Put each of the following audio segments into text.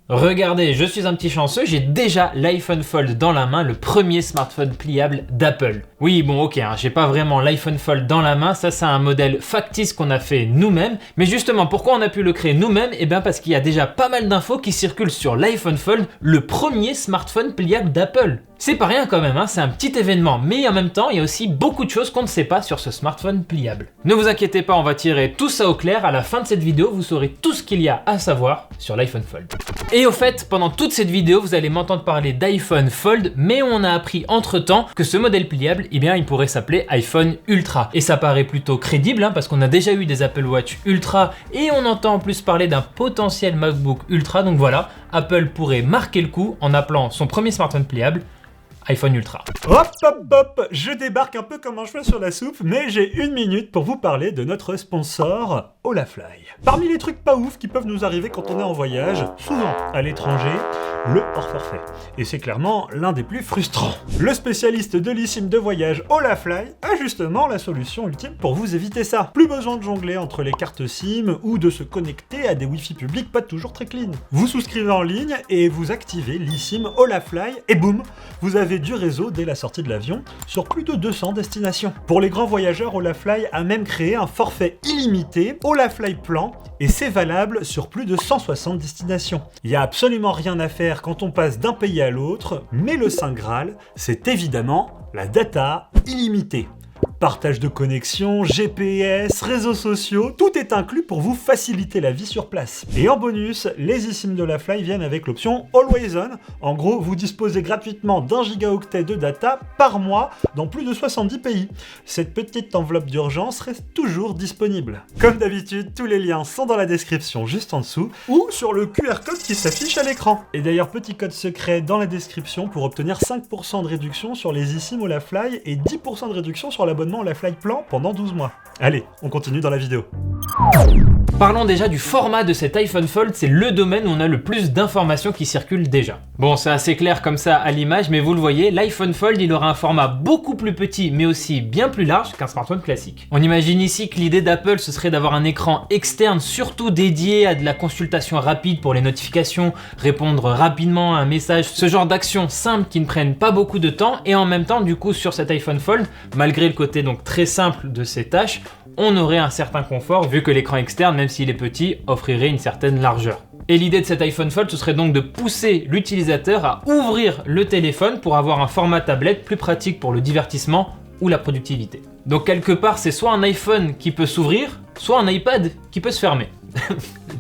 Regardez, je suis un petit chanceux, j'ai déjà l'iPhone Fold dans la main, le premier smartphone pliable d'Apple. Oui, bon ok, j'ai pas vraiment l'iPhone Fold dans la main, ça c'est un modèle factice qu'on a fait nous-mêmes. Mais justement, pourquoi on a pu le créer nous-mêmes? Eh bien parce qu'il y a déjà pas mal d'infos qui circulent sur l'iPhone Fold, le premier smartphone pliable d'Apple. C'est pas rien quand même, c'est un petit événement, mais en même temps, il y a aussi beaucoup de choses qu'on ne sait pas sur ce smartphone pliable. Ne vous inquiétez pas, on va tirer tout ça au clair. À la fin de cette vidéo, vous saurez tout ce qu'il y a à savoir sur l'iPhone Fold. Et au fait, pendant toute cette vidéo, vous allez m'entendre parler d'iPhone Fold, mais on a appris entre-temps que ce modèle pliable, eh bien, il pourrait s'appeler iPhone Ultra. Et ça paraît plutôt crédible, parce qu'on a déjà eu des Apple Watch Ultra, et on entend en plus parler d'un potentiel MacBook Ultra, donc voilà, Apple pourrait marquer le coup en appelant son premier smartphone pliable iPhone Ultra. Hop hop hop, je débarque un peu comme un cheveu sur la soupe, mais j'ai une minute pour vous parler de notre sponsor, Olafly. Parmi les trucs pas ouf qui peuvent nous arriver quand on est en voyage, souvent à l'étranger, le hors forfait. Et c'est clairement l'un des plus frustrants. Le spécialiste de l'eSIM de voyage Olafly a justement la solution ultime pour vous éviter ça. Plus besoin de jongler entre les cartes SIM ou de se connecter à des Wi-Fi publics pas toujours très clean. Vous souscrivez en ligne et vous activez l'eSIM Olafly et boum, vous avez du réseau dès la sortie de l'avion sur plus de 200 destinations. Pour les grands voyageurs, Olafly a même créé un forfait illimité, Olafly Plan, et c'est valable sur plus de 160 destinations. Il n'y a absolument rien à faire quand on passe d'un pays à l'autre, mais le Saint Graal, c'est évidemment la data illimitée. Partage de connexion, GPS, réseaux sociaux, tout est inclus pour vous faciliter la vie sur place. Et en bonus, les eSIM de Olafly viennent avec l'option Always On. En gros, vous disposez gratuitement d'1 gigaoctet de data par mois dans plus de 70 pays. Cette petite enveloppe d'urgence reste toujours disponible. Comme d'habitude, tous les liens sont dans la description juste en dessous ou sur le QR code qui s'affiche à l'écran. Et d'ailleurs, petit code secret dans la description pour obtenir 5% de réduction sur les eSIM Olafly et 10% de réduction sur l'abonnement Olafly Plan pendant 12 mois. Allez, on continue dans la vidéo. Parlons déjà du format de cet iPhone Fold, c'est le domaine où on a le plus d'informations qui circulent déjà. Bon, c'est assez clair comme ça à l'image, mais vous le voyez, l'iPhone Fold, il aura un format beaucoup plus petit, mais aussi bien plus large qu'un smartphone classique. On imagine ici que l'idée d'Apple, ce serait d'avoir un écran externe, surtout dédié à de la consultation rapide pour les notifications, répondre rapidement à un message, ce genre d'actions simples qui ne prennent pas beaucoup de temps, et en même temps, du coup, sur cet iPhone Fold, malgré le côté donc très simple de ces tâches, on aurait un certain confort vu que l'écran externe, même s'il est petit, offrirait une certaine largeur. Et l'idée de cet iPhone Fold, ce serait donc de pousser l'utilisateur à ouvrir le téléphone pour avoir un format tablette plus pratique pour le divertissement ou la productivité. Donc quelque part, c'est soit un iPhone qui peut s'ouvrir, soit un iPad qui peut se fermer.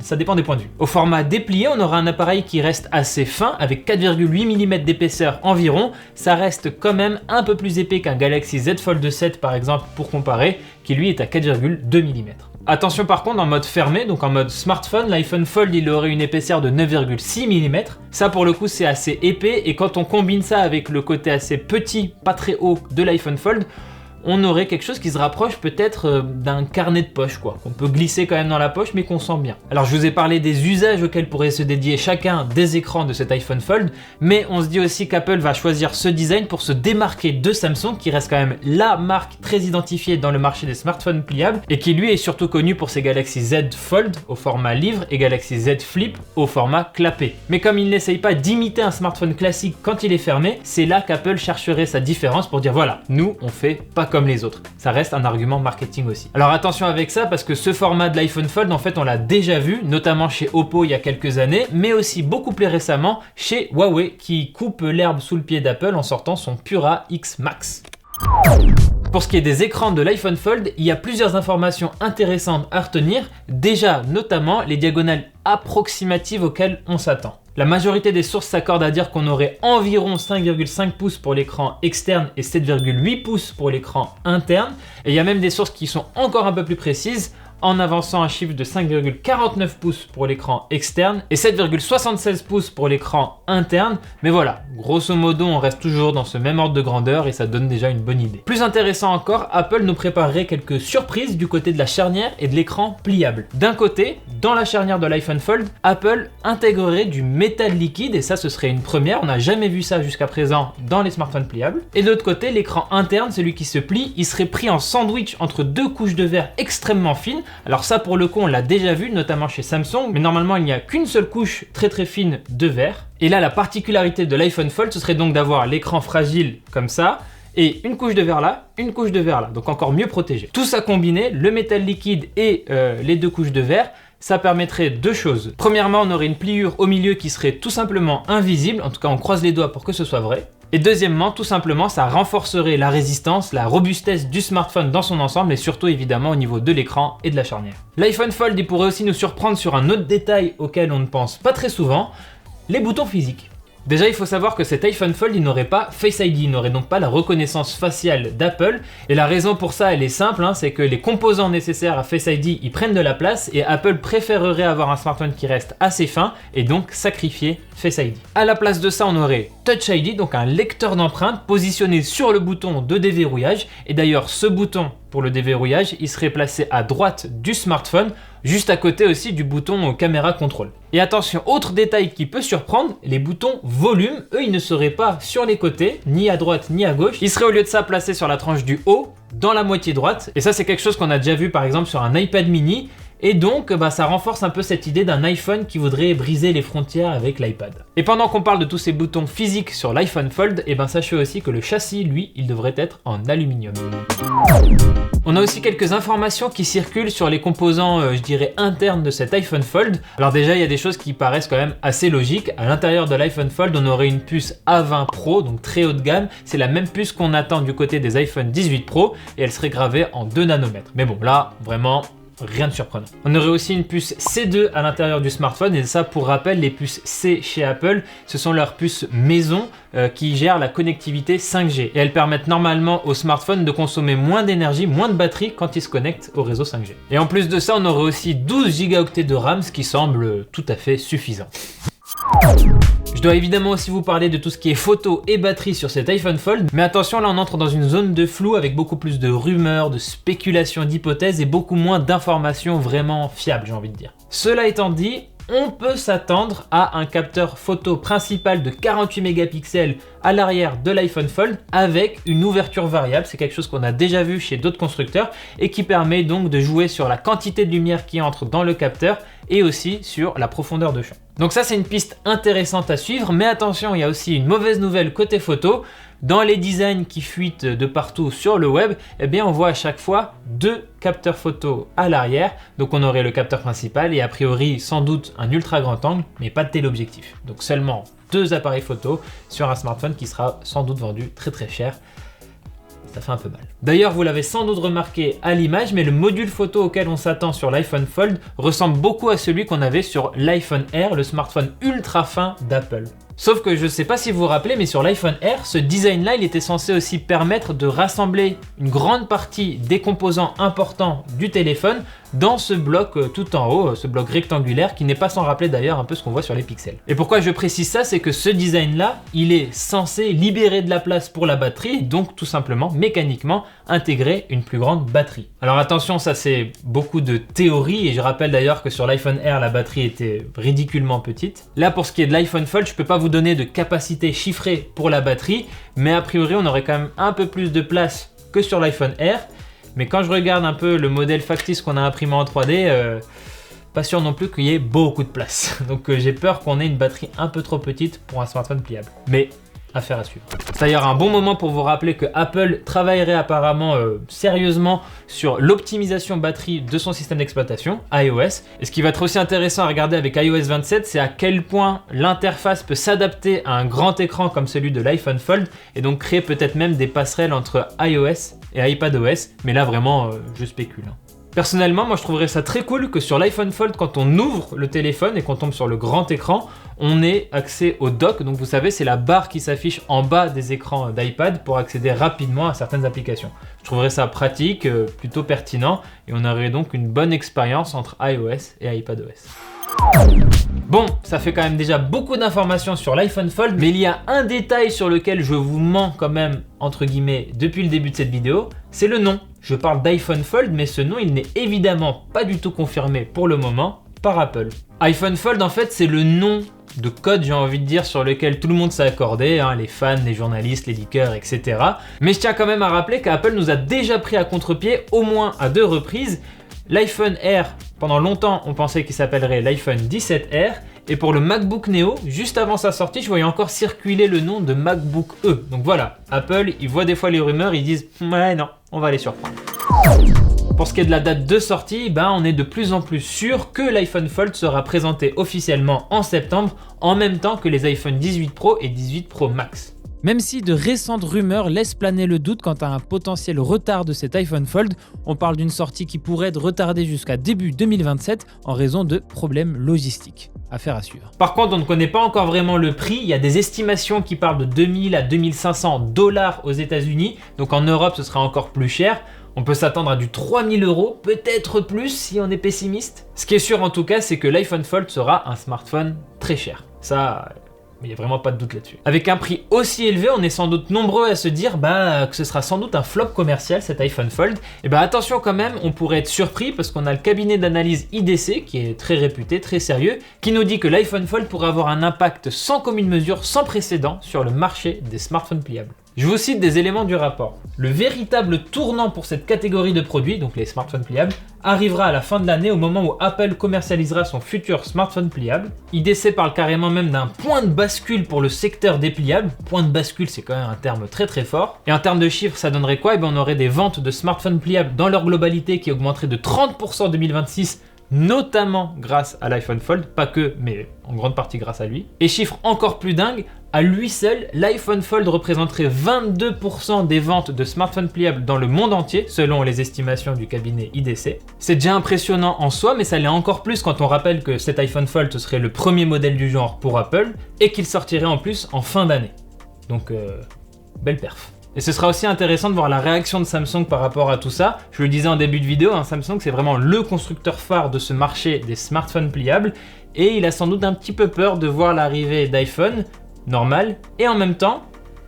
Ça dépend des points de vue. Au format déplié, on aura un appareil qui reste assez fin, avec 4,8 mm d'épaisseur environ. Ça reste quand même un peu plus épais qu'un Galaxy Z Fold 7 par exemple, pour comparer, qui lui est à 4,2 mm. Attention par contre, en mode fermé, donc en mode smartphone, l'iPhone Fold il aurait une épaisseur de 9,6 mm. Ça pour le coup c'est assez épais, et quand on combine ça avec le côté assez petit, pas très haut de l'iPhone Fold, on aurait quelque chose qui se rapproche peut-être d'un carnet de poche, quoi, qu'on peut glisser quand même dans la poche, mais qu'on sent bien. Alors je vous ai parlé des usages auxquels pourrait se dédier chacun des écrans de cet iPhone Fold, mais on se dit aussi qu'Apple va choisir ce design pour se démarquer de Samsung, qui reste quand même la marque très identifiée dans le marché des smartphones pliables, et qui lui est surtout connu pour ses Galaxy Z Fold au format livre et Galaxy Z Flip au format clapet. Mais comme il n'essaye pas d'imiter un smartphone classique quand il est fermé, c'est là qu'Apple chercherait sa différence pour dire voilà, nous on fait pas comme les autres. Ça reste un argument marketing aussi. Alors attention avec ça, parce que ce format de l'iPhone Fold, en fait, on l'a déjà vu, notamment chez Oppo il y a quelques années, mais aussi beaucoup plus récemment chez Huawei, qui coupe l'herbe sous le pied d'Apple en sortant son Pura X Max. Pour ce qui est des écrans de l'iPhone Fold, il y a plusieurs informations intéressantes à retenir, déjà notamment les diagonales approximatives auxquelles on s'attend. La majorité des sources s'accordent à dire qu'on aurait environ 5,5 pouces pour l'écran externe et 7,8 pouces pour l'écran interne. Et il y a même des sources qui sont encore un peu plus précises, en avançant un chiffre de 5,49 pouces pour l'écran externe et 7,76 pouces pour l'écran interne. Mais voilà, grosso modo, on reste toujours dans ce même ordre de grandeur et ça donne déjà une bonne idée. Plus intéressant encore, Apple nous préparerait quelques surprises du côté de la charnière et de l'écran pliable. D'un côté, dans la charnière de l'iPhone Fold, Apple intégrerait du métal liquide, et ça ce serait une première, on n'a jamais vu ça jusqu'à présent dans les smartphones pliables. Et de l'autre côté, l'écran interne, celui qui se plie, il serait pris en sandwich entre deux couches de verre extrêmement fines, Alors ça pour le coup on l'a déjà vu notamment chez Samsung, mais normalement il n'y a qu'une seule couche très fine de verre. Et là la particularité de l'iPhone Fold ce serait donc d'avoir l'écran fragile comme ça, et une couche de verre là, une couche de verre là, donc encore mieux protégé. Tout ça combiné, le métal liquide et les deux couches de verre, ça permettrait deux choses. Premièrement, on aurait une pliure au milieu qui serait tout simplement invisible, en tout cas on croise les doigts pour que ce soit vrai. Et deuxièmement, tout simplement, ça renforcerait la résistance, la robustesse du smartphone dans son ensemble et surtout évidemment au niveau de l'écran et de la charnière. L'iPhone Fold il pourrait aussi nous surprendre sur un autre détail auquel on ne pense pas très souvent, les boutons physiques. Déjà, il faut savoir que cet iPhone Fold, il n'aurait pas Face ID, il n'aurait donc pas la reconnaissance faciale d'Apple. Et la raison pour ça, elle est simple, c'est que les composants nécessaires à Face ID, ils prennent de la place et Apple préférerait avoir un smartphone qui reste assez fin et donc sacrifier Face ID. À la place de ça, on aurait Touch ID, donc un lecteur d'empreintes positionné sur le bouton de déverrouillage. Et d'ailleurs, ce bouton pour le déverrouillage, il serait placé à droite du smartphone, juste à côté aussi du bouton caméra contrôle. Et attention, autre détail qui peut surprendre, les boutons volume, eux, ils ne seraient pas sur les côtés, ni à droite ni à gauche. Ils seraient au lieu de ça placés sur la tranche du haut, dans la moitié droite. Et ça, c'est quelque chose qu'on a déjà vu par exemple sur un iPad mini. Et donc, ça renforce un peu cette idée d'un iPhone qui voudrait briser les frontières avec l'iPad. Et pendant qu'on parle de tous ces boutons physiques sur l'iPhone Fold, sachez aussi que le châssis, lui, il devrait être en aluminium. On a aussi quelques informations qui circulent sur les composants, je dirais, internes de cet iPhone Fold. Alors déjà, il y a des choses qui paraissent quand même assez logiques. À l'intérieur de l'iPhone Fold, on aurait une puce A20 Pro, donc très haut de gamme. C'est la même puce qu'on attend du côté des iPhone 18 Pro et elle serait gravée en 2 nanomètres. Mais bon, là, vraiment, rien de surprenant. On aurait aussi une puce C2 à l'intérieur du smartphone et ça, pour rappel, les puces C chez Apple, ce sont leurs puces maison qui gèrent la connectivité 5G et elles permettent normalement au smartphone de consommer moins d'énergie, moins de batterie quand il se connecte au réseau 5G. Et en plus de ça, on aurait aussi 12 Go de RAM, ce qui semble tout à fait suffisant. Je dois évidemment aussi vous parler de tout ce qui est photo et batterie sur cet iPhone Fold, mais attention, là on entre dans une zone de flou avec beaucoup plus de rumeurs, de spéculations, d'hypothèses et beaucoup moins d'informations vraiment fiables, j'ai envie de dire. Cela étant dit, on peut s'attendre à un capteur photo principal de 48 mégapixels à l'arrière de l'iPhone Fold avec une ouverture variable. C'est quelque chose qu'on a déjà vu chez d'autres constructeurs et qui permet donc de jouer sur la quantité de lumière qui entre dans le capteur et aussi sur la profondeur de champ. Donc ça, c'est une piste intéressante à suivre, mais attention, il y a aussi une mauvaise nouvelle côté photo. Dans les designs qui fuitent de partout sur le web, on voit à chaque fois deux capteurs photo à l'arrière. Donc on aurait le capteur principal et a priori sans doute un ultra grand angle, mais pas de téléobjectif. Donc seulement deux appareils photo sur un smartphone qui sera sans doute vendu très cher. Ça fait un peu mal. D'ailleurs, vous l'avez sans doute remarqué à l'image, mais le module photo auquel on s'attend sur l'iPhone Fold ressemble beaucoup à celui qu'on avait sur l'iPhone Air, le smartphone ultra fin d'Apple. Sauf que je ne sais pas si vous vous rappelez, mais sur l'iPhone Air, ce design-là, il était censé aussi permettre de rassembler une grande partie des composants importants du téléphone dans ce bloc tout en haut, ce bloc rectangulaire qui n'est pas sans rappeler d'ailleurs un peu ce qu'on voit sur les pixels. Et pourquoi je précise ça, c'est que ce design-là, il est censé libérer de la place pour la batterie, donc tout simplement, mécaniquement, intégrer une plus grande batterie. Alors attention, ça c'est beaucoup de théorie et je rappelle d'ailleurs que sur l'iPhone Air, la batterie était ridiculement petite. Là, pour ce qui est de l'iPhone Fold, je peux pas vous donner de capacité chiffrée pour la batterie, mais a priori, on aurait quand même un peu plus de place que sur l'iPhone Air. Mais quand je regarde un peu le modèle factice qu'on a imprimé en 3D, pas sûr non plus qu'il y ait beaucoup de place. Donc j'ai peur qu'on ait une batterie un peu trop petite pour un smartphone pliable. Mais affaire à suivre. C'est d'ailleurs un bon moment pour vous rappeler que Apple travaillerait apparemment sérieusement sur l'optimisation batterie de son système d'exploitation, iOS. Et ce qui va être aussi intéressant à regarder avec iOS 27, c'est à quel point l'interface peut s'adapter à un grand écran comme celui de l'iPhone Fold et donc créer peut-être même des passerelles entre iOS et iPadOS. Mais là vraiment, je spécule. Personnellement, moi je trouverais ça très cool que sur l'iPhone Fold, quand on ouvre le téléphone et qu'on tombe sur le grand écran, on ait accès au dock. Donc vous savez, c'est la barre qui s'affiche en bas des écrans d'iPad pour accéder rapidement à certaines applications. Je trouverais ça pratique, plutôt pertinent et on aurait donc une bonne expérience entre iOS et iPadOS. Bon, ça fait quand même déjà beaucoup d'informations sur l'iPhone Fold, mais il y a un détail sur lequel je vous mens quand même, entre guillemets, depuis le début de cette vidéo, c'est le nom. Je parle d'iPhone Fold, mais ce nom, il n'est évidemment pas du tout confirmé pour le moment par Apple. iPhone Fold, en fait, c'est le nom de code, j'ai envie de dire, sur lequel tout le monde s'est accordé, les fans, les journalistes, les leakers, etc. Mais je tiens quand même à rappeler qu'Apple nous a déjà pris à contre-pied au moins à 2 reprises L'iPhone Air, pendant longtemps, on pensait qu'il s'appellerait l'iPhone 17R. Et pour le MacBook Neo, juste avant sa sortie, je voyais encore circuler le nom de MacBook E. Donc voilà, Apple, ils voient des fois les rumeurs, ils disent « Ouais, non, on va les surprendre ». Pour ce qui est de la date de sortie, on est de plus en plus sûr que l'iPhone Fold sera présenté officiellement en septembre, en même temps que les iPhone 18 Pro et 18 Pro Max. Même si de récentes rumeurs laissent planer le doute quant à un potentiel retard de cet iPhone Fold, on parle d'une sortie qui pourrait être retardée jusqu'à début 2027 en raison de problèmes logistiques. Affaire à suivre. Par contre, on ne connaît pas encore vraiment le prix. Il y a des estimations qui parlent de 2000 à 2500 $ aux États-Unis. Donc en Europe, ce sera encore plus cher. On peut s'attendre à du 3000 €, peut-être plus si on est pessimiste. Ce qui est sûr en tout cas, c'est que l'iPhone Fold sera un smartphone très cher. Ça, il n'y a vraiment pas de doute là-dessus. Avec un prix aussi élevé, on est sans doute nombreux à se dire que ce sera sans doute un flop commercial cet iPhone Fold. Et attention quand même, on pourrait être surpris parce qu'on a le cabinet d'analyse IDC qui est très réputé, très sérieux, qui nous dit que l'iPhone Fold pourrait avoir un impact sans commune mesure, sans précédent sur le marché des smartphones pliables. Je vous cite des éléments du rapport. Le véritable tournant pour cette catégorie de produits, donc les smartphones pliables, arrivera à la fin de l'année au moment où Apple commercialisera son futur smartphone pliable. IDC parle carrément même d'un point de bascule pour le secteur des pliables. Point de bascule, c'est quand même un terme très très fort. Et en termes de chiffres, ça donnerait quoi? On aurait des ventes de smartphones pliables dans leur globalité qui augmenteraient de 30% en 2026, notamment grâce à l'iPhone Fold, pas que, mais en grande partie grâce à lui. Et chiffre encore plus dingue, à lui seul, l'iPhone Fold représenterait 22% des ventes de smartphones pliables dans le monde entier, selon les estimations du cabinet IDC. C'est déjà impressionnant en soi, mais ça l'est encore plus quand on rappelle que cet iPhone Fold ce serait le premier modèle du genre pour Apple, et qu'il sortirait en plus en fin d'année. Donc, belle perf. Et ce sera aussi intéressant de voir la réaction de Samsung par rapport à tout ça. Je le disais en début de vidéo, Samsung c'est vraiment le constructeur phare de ce marché des smartphones pliables et il a sans doute un petit peu peur de voir l'arrivée d'iPhone normal et en même temps,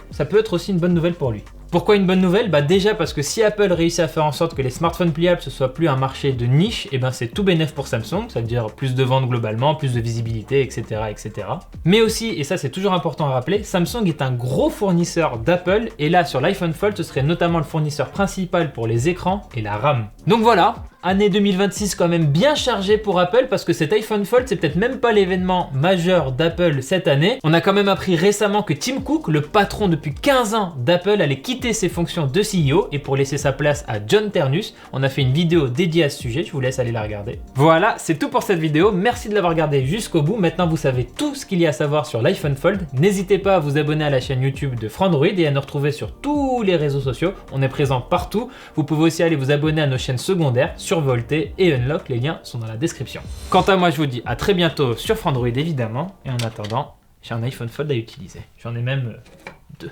ça peut être aussi une bonne nouvelle pour lui. Pourquoi une bonne nouvelle? Déjà parce que si Apple réussit à faire en sorte que les smartphones pliables ce soit plus un marché de niche, c'est tout bénef pour Samsung, ça veut dire plus de ventes globalement, plus de visibilité, etc. etc. Mais aussi, et ça c'est toujours important à rappeler, Samsung est un gros fournisseur d'Apple et là sur l'iPhone Fold ce serait notamment le fournisseur principal pour les écrans et la RAM. Donc voilà, année 2026 quand même bien chargée pour Apple parce que cet iPhone Fold c'est peut-être même pas l'événement majeur d'Apple cette année. On a quand même appris récemment que Tim Cook, le patron depuis 15 ans d'Apple, allait quitter ses fonctions de CEO et pour laisser sa place à John Ternus. On a fait une vidéo dédiée à ce sujet, je vous laisse aller la regarder. Voilà, c'est tout pour cette vidéo, merci de l'avoir regardée jusqu'au bout. Maintenant vous savez tout ce qu'il y a à savoir sur l'iPhone Fold. N'hésitez pas à vous abonner à la chaîne YouTube de Frandroid et à nous retrouver sur tous les réseaux sociaux, on est présent partout. Vous pouvez aussi aller vous abonner à nos chaînes secondaires sur Volté et Unlock, les liens sont dans la description. Quant à moi, je vous dis à très bientôt sur Frandroid évidemment, et en attendant, j'ai un iPhone Fold à utiliser. J'en ai même 2.